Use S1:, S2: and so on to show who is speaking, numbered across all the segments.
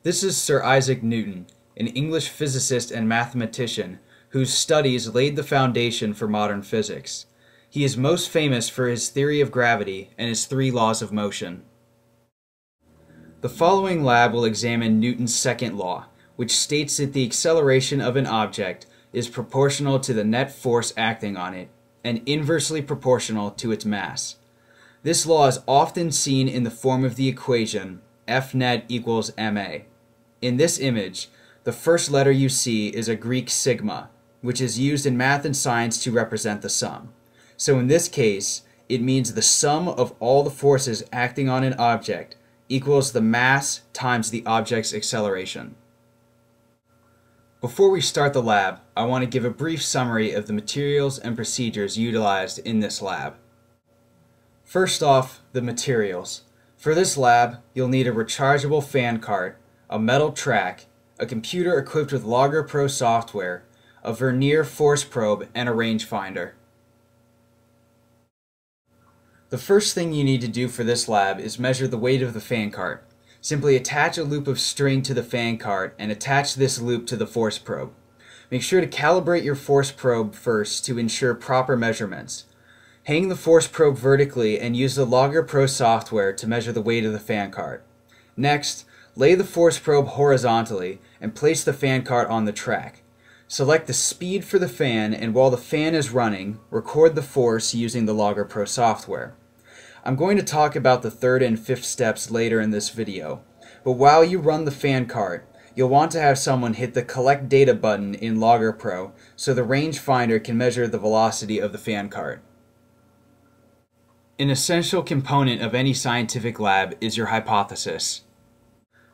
S1: This is Sir Isaac Newton, an English physicist and mathematician whose studies laid the foundation for modern physics. He is most famous for his theory of gravity and his three laws of motion. The following lab will examine Newton's second law, which states that the acceleration of an object is proportional to the net force acting on it and inversely proportional to its mass. This law is often seen in the form of the equation F net equals ma. In this image, the first letter you see is a Greek sigma, which is used in math and science to represent the sum. So in this case, it means the sum of all the forces acting on an object equals the mass times the object's acceleration. Before we start the lab, I want to give a brief summary of the materials and procedures utilized in this lab. First off, the materials. For this lab, you'll need a rechargeable fan cart, a metal track, a computer equipped with Logger Pro software, a vernier force probe, and a rangefinder. The first thing you need to do for this lab is measure the weight of the fan cart. Simply attach a loop of string to the fan cart and attach this loop to the force probe. Make sure to calibrate your force probe first to ensure proper measurements. Hang the force probe vertically and use the Logger Pro software to measure the weight of the fan cart. Next, lay the force probe horizontally and place the fan cart on the track. Select the speed for the fan, and while the fan is running, record the force using the Logger Pro software. I'm going to talk about the third and fifth steps later in this video, but while you run the fan cart, you'll want to have someone hit the Collect Data button in Logger Pro so the rangefinder can measure the velocity of the fan cart. An essential component of any scientific lab is your hypothesis.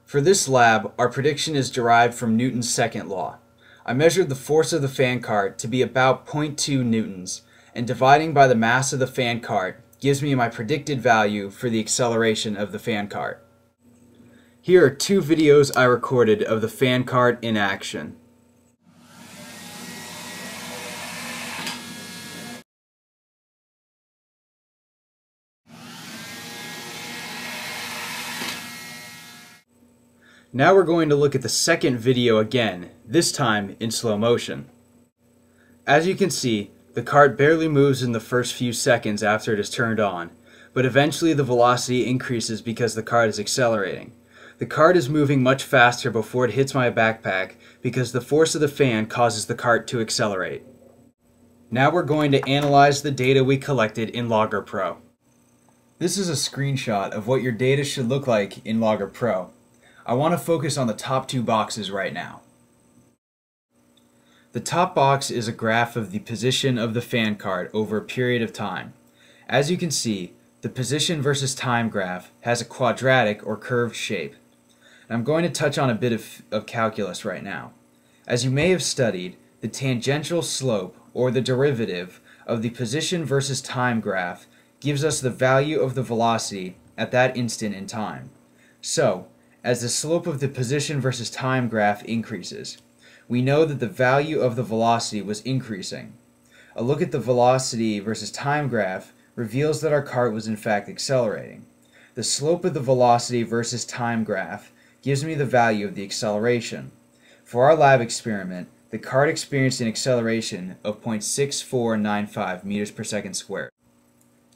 S1: For this lab, our prediction is derived from Newton's second law. I measured the force of the fan cart to be about 0.2 newtons, and dividing by the mass of the fan cart gives me my predicted value for the acceleration of the fan cart. Here are two videos I recorded of the fan cart in action. Now we're going to look at the second video again, this time in slow motion. As you can see, the cart barely moves in the first few seconds after it is turned on, but eventually the velocity increases because the cart is accelerating. The cart is moving much faster before it hits my backpack because the force of the fan causes the cart to accelerate. Now we're going to analyze the data we collected in Logger Pro. This is a screenshot of what your data should look like in Logger Pro. I want to focus on the top two boxes right now. The top box is a graph of the position of the fan cart over a period of time. As you can see, the position versus time graph has a quadratic or curved shape. And I'm going to touch on a bit of calculus right now. As you may have studied, the tangential slope, or the derivative, of the position versus time graph gives us the value of the velocity at that instant in time. So, as the slope of the position versus time graph increases, we know that the value of the velocity was increasing. A look at the velocity versus time graph reveals that our cart was in fact accelerating. The slope of the velocity versus time graph gives me the value of the acceleration. For our lab experiment, the cart experienced an acceleration of 0.6495 meters per second squared.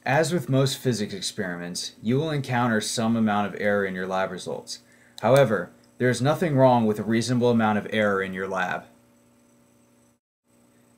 S1: As with most physics experiments, you will encounter some amount of error in your lab results. However, there is nothing wrong with a reasonable amount of error in your lab.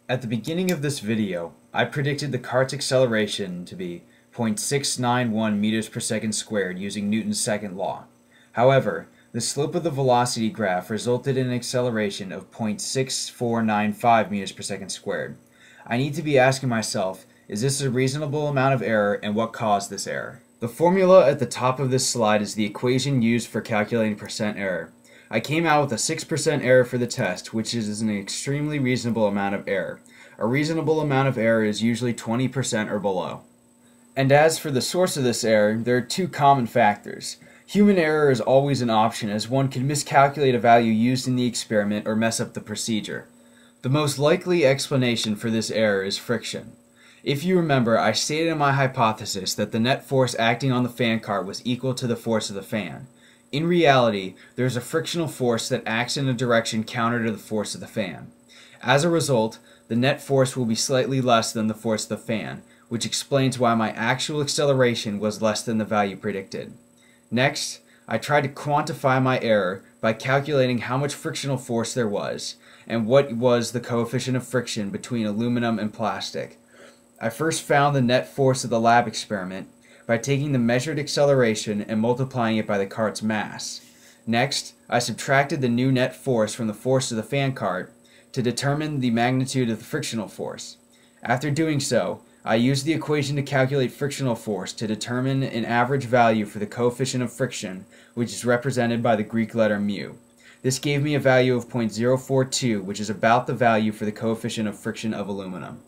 S1: At the beginning of this video, I predicted the cart's acceleration to be 0.691 meters per second squared using Newton's second law. However, the slope of the velocity graph resulted in an acceleration of 0.6495 meters per second squared. I need to be asking myself, is this a reasonable amount of error, and what caused this error? The formula at the top of this slide is the equation used for calculating percent error. I came out with a 6% error for the test, which is an extremely reasonable amount of error. A reasonable amount of error is usually 20% or below. And as for the source of this error, there are two common factors. Human error is always an option, as one can miscalculate a value used in the experiment or mess up the procedure. The most likely explanation for this error is friction. If you remember, I stated in my hypothesis that the net force acting on the fan cart was equal to the force of the fan. In reality, there is a frictional force that acts in a direction counter to the force of the fan. As a result, the net force will be slightly less than the force of the fan, which explains why my actual acceleration was less than the value predicted. Next, I tried to quantify my error by calculating how much frictional force there was, and what was the coefficient of friction between aluminum and plastic. I first found the net force of the lab experiment by taking the measured acceleration and multiplying it by the cart's mass. Next, I subtracted the new net force from the force of the fan cart to determine the magnitude of the frictional force. After doing so, I used the equation to calculate frictional force to determine an average value for the coefficient of friction, which is represented by the Greek letter mu. This gave me a value of 0.042, which is about the value for the coefficient of friction of aluminum.